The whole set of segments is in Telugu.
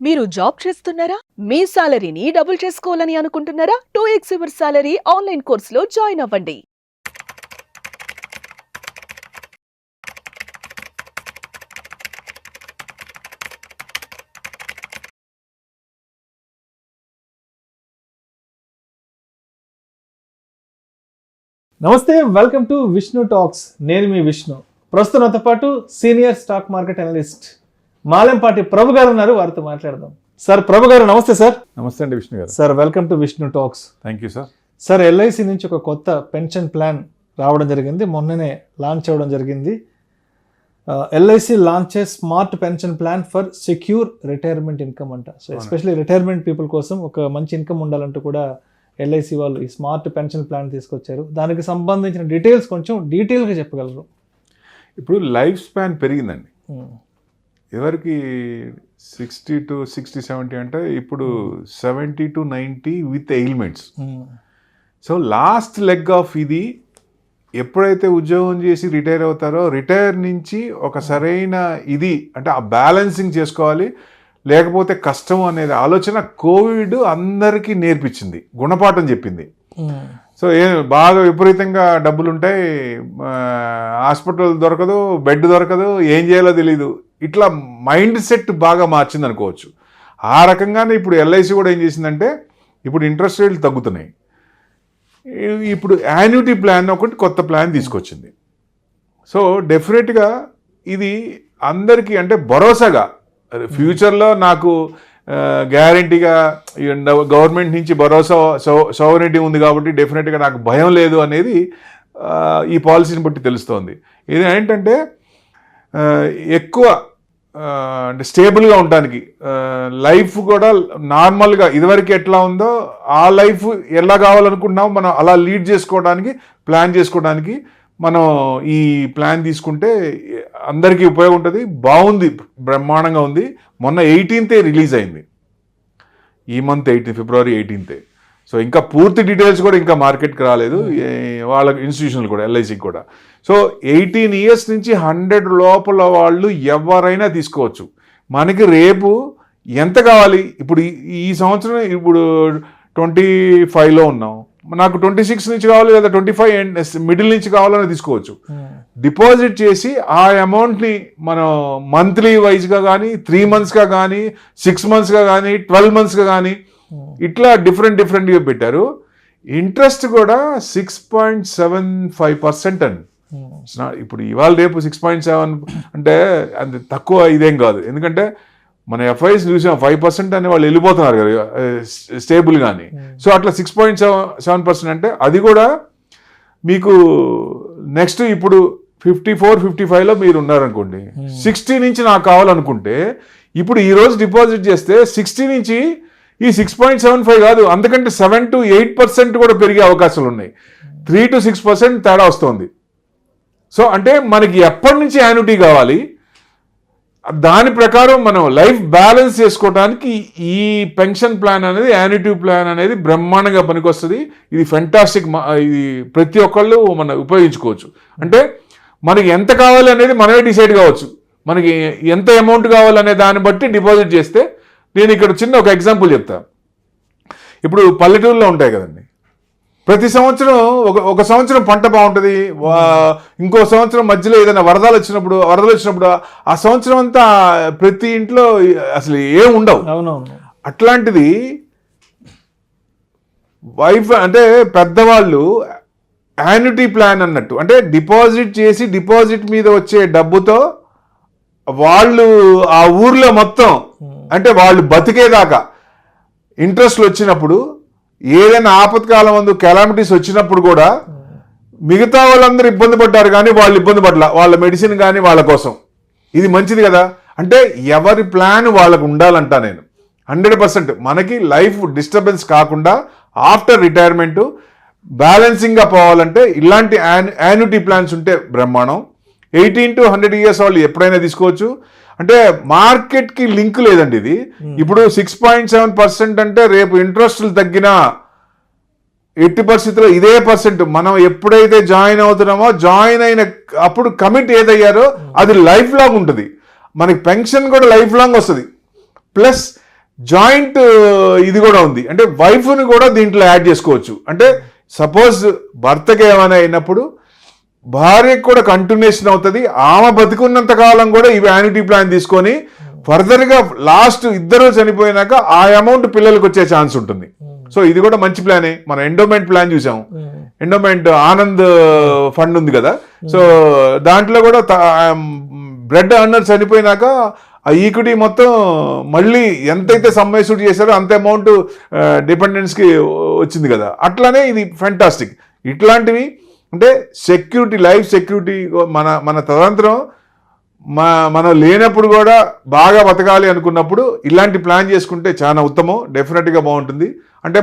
మీరు జాబ్ చేస్తున్నారా? మీ సాలరీని డబుల్ చేసుకోవాలని అనుకుంటున్నారా? 2x యువర్ సాలరీ ఆన్లైన్ కోర్సులో జాయిన్ అవ్వండి. నమస్తే, వెల్కమ్ టు విష్ణు టాక్స్. నేను మీ విష్ణు. ప్రస్తుతం నాతో పాటు senior stock market analyst Malempati Prabhu గారు ఉన్నారు. వారితో మాట్లాడదాం. సార్, ప్రభు గారు నమస్తే. సార్ నమస్తే అండి విష్ణు గారు. Sir, welcome to Vishnu talks. Thank you sir. Sir, LIC నుంచి ఒక కొత్త పెన్షన్ ప్లాన్ రావడం జరిగింది, మొన్ననే లాంచ్ అవ్వడం జరిగింది. LIC launches smart pension plan for secure retirement income అంట. సో ఎస్పెషల్లీ రిటైర్మెంట్ పీపుల్ కోసం ఒక మంచి ఇన్కమ్ ఉండాలంటూ కూడా ఎల్ఐసి వాళ్ళు ఈ స్మార్ట్ పెన్షన్ ప్లాన్ తీసుకొచ్చారు. దానికి సంబంధించిన డీటెయిల్స్ కొంచెం డీటెయిల్గా చెప్పగలరు? ఇప్పుడు లైఫ్ స్పాన్ పెరిగిందండి. ఎవరికి 60 to 70 అంటే ఇప్పుడు 70 to 90 with ailments. So last leg of ఇది ఎప్పుడైతే ఉద్యోగం చేసి రిటైర్ అవుతారో రిటైర్ నుంచి ఒక సరైన ఇది అంటే ఆ బ్యాలెన్సింగ్ చేసుకోవాలి, లేకపోతే కష్టం అనేది ఆలోచన కోవిడ్ అందరికీ నేర్పించింది, గుణపాఠం చెప్పింది. సో బాగా విపరీతంగా డబ్బులు ఉంటాయి, హాస్పిటల్ దొరకదు, బెడ్ దొరకదు, ఏం చేయాలో తెలీదు, ఇట్లా మైండ్ సెట్ బాగా మార్చింది అనుకోవచ్చు. ఆ రకంగానే ఇప్పుడు ఎల్ఐసి కూడా ఏం చేసిందంటే ఇప్పుడు ఇంట్రెస్ట్ రేట్లు తగ్గుతున్నాయి. ఇప్పుడు యాన్యుటీ ప్లాన్ ఒకటి కొత్త ప్లాన్ తీసుకొచ్చింది. సో డెఫినెట్గా ఇది అందరికీ అంటే భరోసాగా ఫ్యూచర్లో నాకు గ్యారంటీగా గవర్నమెంట్ నుంచి భరోసా సోవరెనిటీ ఉంది కాబట్టి డెఫినెట్గా నాకు భయం లేదు అనేది ఈ పాలసీని బట్టి తెలుస్తోంది. ఇది ఏంటంటే ఎక్కువ అంటే స్టేబుల్గా ఉండడానికి, లైఫ్ కూడా నార్మల్గా ఇదివరకు ఎట్లా ఉందో ఆ లైఫ్ ఎలా కావాలనుకుంటున్నామో మనం అలా లీడ్ చేసుకోవడానికి, ప్లాన్ చేసుకోవడానికి మనం ఈ ప్లాన్ తీసుకుంటే అందరికీ ఉపయోగం ఉంటుంది. బాగుంది, బ్రహ్మాండంగా ఉంది. మొన్న 18th రిలీజ్ అయింది, ఈ మంత్ 18 ఫిబ్రవరి 18. సో ఇంకా పూర్తి డీటెయిల్స్ కూడా ఇంకా మార్కెట్కి రాలేదు వాళ్ళ ఇన్స్టిట్యూషన్లు కూడా, ఎల్ఐసికి కూడా. సో 18 years నుంచి 100 లోపల వాళ్ళు ఎవరైనా తీసుకోవచ్చు. మనకి రేపు ఎంత కావాలి, ఇప్పుడు ఈ సంవత్సరం ఇప్పుడు 25లో ఉన్నాం, నాకు 26 నుంచి కావాలి లేదా 25 మిడిల్ నుంచి కావాలని తీసుకోవచ్చు. డిపాజిట్ చేసి ఆ అమౌంట్ని మనం మంత్లీ వైజ్గా కానీ 3 monthsగా కానీ 6 monthsగా కానీ 12 monthsగా కానీ ఇట్లా డిఫరెంట్గా పెట్టారు. ఇంట్రెస్ట్ కూడా 6.75% అండి. ఇప్పుడు ఇవాళ రేపు 6.7 అంటే అది తక్కువ ఇదేం కాదు. ఎందుకంటే మన ఎఫ్ఐస్ చూసాం 5% అనే వాళ్ళు వెళ్ళిపోతున్నారు కదా స్టేబుల్ కానీ. సో అట్లా 6.7% అంటే అది కూడా మీకు నెక్స్ట్ ఇప్పుడు 54-55లో మీరు ఉన్నారనుకోండి, 60 నుంచి నాకు కావాలనుకుంటే ఇప్పుడు ఈరోజు డిపాజిట్ చేస్తే 60 నుంచి ఈ 6.75 కాదు, అందుకంటే 7 to 8% కూడా పెరిగే అవకాశాలు ఉన్నాయి. 3 to 6% తేడా వస్తుంది. సో అంటే మనకి ఎప్పటి నుంచి యాన్యుటీ కావాలి, దాని ప్రకారం మనం లైఫ్ బ్యాలెన్స్ చేసుకోవడానికి ఈ పెన్షన్ ప్లాన్ అనేది, యాన్యుటీ ప్లాన్ అనేది బ్రహ్మాండంగా పనికొస్తుంది. ఇది ఫెంటాస్టిక్, ఇది ప్రతి ఒక్కళ్ళు మనం ఉపయోగించుకోవచ్చు. అంటే మనకి ఎంత కావాలి అనేది మనమే డిసైడ్ కావచ్చు. మనకి ఎంత అమౌంట్ కావాలనే దాన్ని బట్టి డిపాజిట్ చేస్తే, నేను ఇక్కడ చిన్న ఒక ఎగ్జాంపుల్ చెప్తా. ఇప్పుడు పల్లెటూరులో ఉంటాయి కదండి, ప్రతి సంవత్సరం ఒక సంవత్సరం పంట బాగుంటుంది, ఇంకో సంవత్సరం మధ్యలో ఏదైనా వరదలు వచ్చినప్పుడు ఆ సంవత్సరం అంతా ప్రతి ఇంట్లో అసలు ఏం ఉండవు. అట్లాంటిది వైఫ్ అంటే పెద్దవాళ్ళు యాన్యుటీ ప్లాన్ అన్నట్టు, అంటే డిపాజిట్ చేసి డిపాజిట్ మీద వచ్చే డబ్బుతో వాళ్ళు ఆ ఊర్లో మొత్తం అంటే వాళ్ళు బతికేదాకా ఇంట్రెస్ట్లు వచ్చినప్పుడు, ఏదైనా ఆపత్కాలం ముందు కెలామిటీస్ వచ్చినప్పుడు కూడా మిగతా వాళ్ళందరూ ఇబ్బంది పడ్డారు కానీ వాళ్ళు ఇబ్బంది పడలా, వాళ్ళ మెడిసిన్ కానీ వాళ్ళ కోసం. ఇది మంచిది కదా. అంటే ఎవరి ప్లాన్ వాళ్ళకు ఉండాలంటా నేను 100%. మనకి లైఫ్ డిస్టర్బెన్స్ కాకుండా ఆఫ్టర్ రిటైర్మెంట్ బ్యాలెన్సింగ్గా పోవాలంటే ఇలాంటి యాన్యుటీ ప్లాన్స్ ఉంటే బ్రహ్మాండం. 18 to 100 years వాళ్ళు ఎప్పుడైనా తీసుకోవచ్చు. అంటే మార్కెట్కి లింక్ లేదండి ఇది. ఇప్పుడు 6.7% అంటే రేపు ఇంట్రెస్ట్లు తగ్గినా ఎట్టి పరిస్థితుల్లో ఇదే పర్సెంట్ మనం ఎప్పుడైతే జాయిన్ అవుతున్నామో జాయిన్ అయిన అప్పుడు కమిట్ ఏదయ్యారో అది లైఫ్ లాంగ్ ఉంటుంది. మనకి పెన్షన్ కూడా లైఫ్ లాంగ్ వస్తుంది. ప్లస్ జాయింట్ ఇది కూడా ఉంది, అంటే వైఫ్ని కూడా దీంట్లో యాడ్ చేసుకోవచ్చు. అంటే సపోజ్ భర్తకి ఏమైనా అయినప్పుడు భార్యకు కూడా కంటిన్యూషన్ అవుతుంది. ఆమె బతికున్నంత కాలం కూడా ఈ యాన్యుటీ ప్లాన్ తీసుకొని ఫర్దర్గా లాస్ట్ ఇద్దరు చనిపోయినాక ఆ అమౌంట్ పిల్లలకు వచ్చే ఛాన్స్ ఉంటుంది. సో ఇది కూడా మంచి ప్లానే. మనం ఎండోమెంట్ ప్లాన్ చూసాము, ఎండోమెంట్ ఆనంద్ ఫండ్ ఉంది కదా, సో దాంట్లో కూడా బ్రెడ్ అన్నర్ చనిపోయినాక ఆ ఈక్విటీ మొత్తం మళ్ళీ ఎంతైతే సమ్మేషూట్ చేశారో అంత అమౌంట్ డిపెండెన్స్కి వచ్చింది కదా. అట్లానే ఇది ఫెంటాస్టిక్. ఇట్లాంటివి అంటే సెక్యూరిటీ, లైఫ్ సెక్యూరిటీ, మన తదనంతరం మనం లేనప్పుడు కూడా బాగా బతకాలి అనుకున్నప్పుడు ఇలాంటి ప్లాన్ చేసుకుంటే చాలా ఉత్తమం, డెఫినెట్గా బాగుంటుంది. అంటే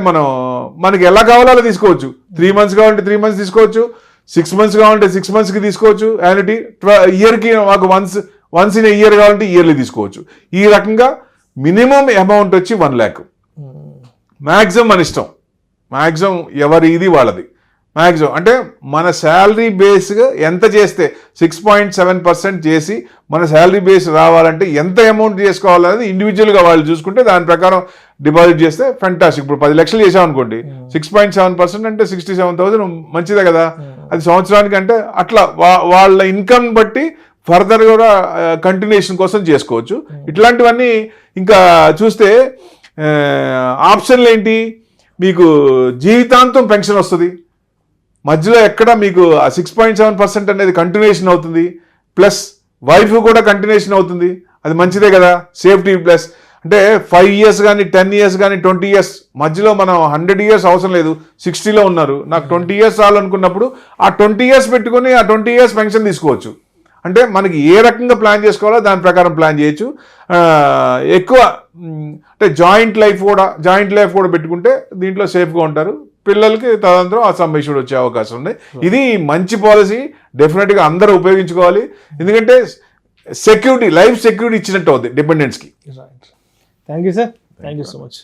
మనకి ఎలా కావాలో అలా తీసుకోవచ్చు. 3 months కావాలంటే 3 months తీసుకోవచ్చు, 6 months కావాలంటే 6 monthsకి తీసుకోవచ్చు యాన్యుటీ, ఇయర్కి మాకు వన్స్ ఇన్ ఇయర్ కావాలంటే ఇయర్లీ తీసుకోవచ్చు. ఈ రకంగా మినిమం అమౌంట్ వచ్చి 1 lakh, మ్యాక్సిమం మన ఇష్టం, మ్యాక్సిమం ఎవరి ఇది వాళ్ళది. మ్యాక్సిమం అంటే మన శాలరీ బేస్గా ఎంత చేస్తే 6.7% చేసి మన శాలరీ బేస్ రావాలంటే ఎంత అమౌంట్ చేసుకోవాలనేది ఇండివిజువల్గా వాళ్ళు చూసుకుంటే దాని ప్రకారం డిపాజిట్ చేస్తే ఫెంటాస్టిక్. ఇప్పుడు 10 లక్షలు చేసామనుకోండి, 6.7% అంటే 67,000 మంచిదే కదా. అది సంవత్సరానికి అంటే అట్లా వాళ్ళ ఇన్కమ్ బట్టి ఫర్దర్ కూడా కంటిన్యూషన్ కోసం చేసుకోవచ్చు. ఇట్లాంటివన్నీ ఇంకా చూస్తే ఆప్షన్లు ఏంటి, మీకు జీవితాంతం పెన్షన్ వస్తుంది, మధ్యలో ఎక్కడ మీకు 6.7% అనేది కంటిన్యూషన్ అవుతుంది, ప్లస్ వైఫ్ కూడా కంటిన్యూషన్ అవుతుంది. అది మంచిదే కదా. సేఫ్టీ ప్లస్ అంటే 5 years కానీ 10 years కానీ 20 years మధ్యలో మనం 100 years అవసరం లేదు. 60లో ఉన్నారు, నాకు 20 years చాలనుకున్నప్పుడు ఆ 20 years పెట్టుకొని ఆ 20 years పెన్షన్ తీసుకోవచ్చు. అంటే మనకి ఏ రకంగా ప్లాన్ చేసుకోవాలో దాని ప్రకారం ప్లాన్ చేయొచ్చు. ఎక్కువ అంటే జాయింట్ లైఫ్ కూడా పెట్టుకుంటే దీంట్లో సేఫ్గా ఉంటారు. పిల్లలకి తదనంతరం ఆ సమ్మేషన్ వచ్చే అవకాశం ఉంది. ఇది మంచి పాలసీ, డెఫినెట్గా అందరూ ఉపయోగించుకోవాలి. ఎందుకంటే సెక్యూరిటీ, లైఫ్ సెక్యూరిటీ ఇచ్చినట్టు అవుతుంది డిపెండెంట్స్కి. Thank you sir, thank you so much.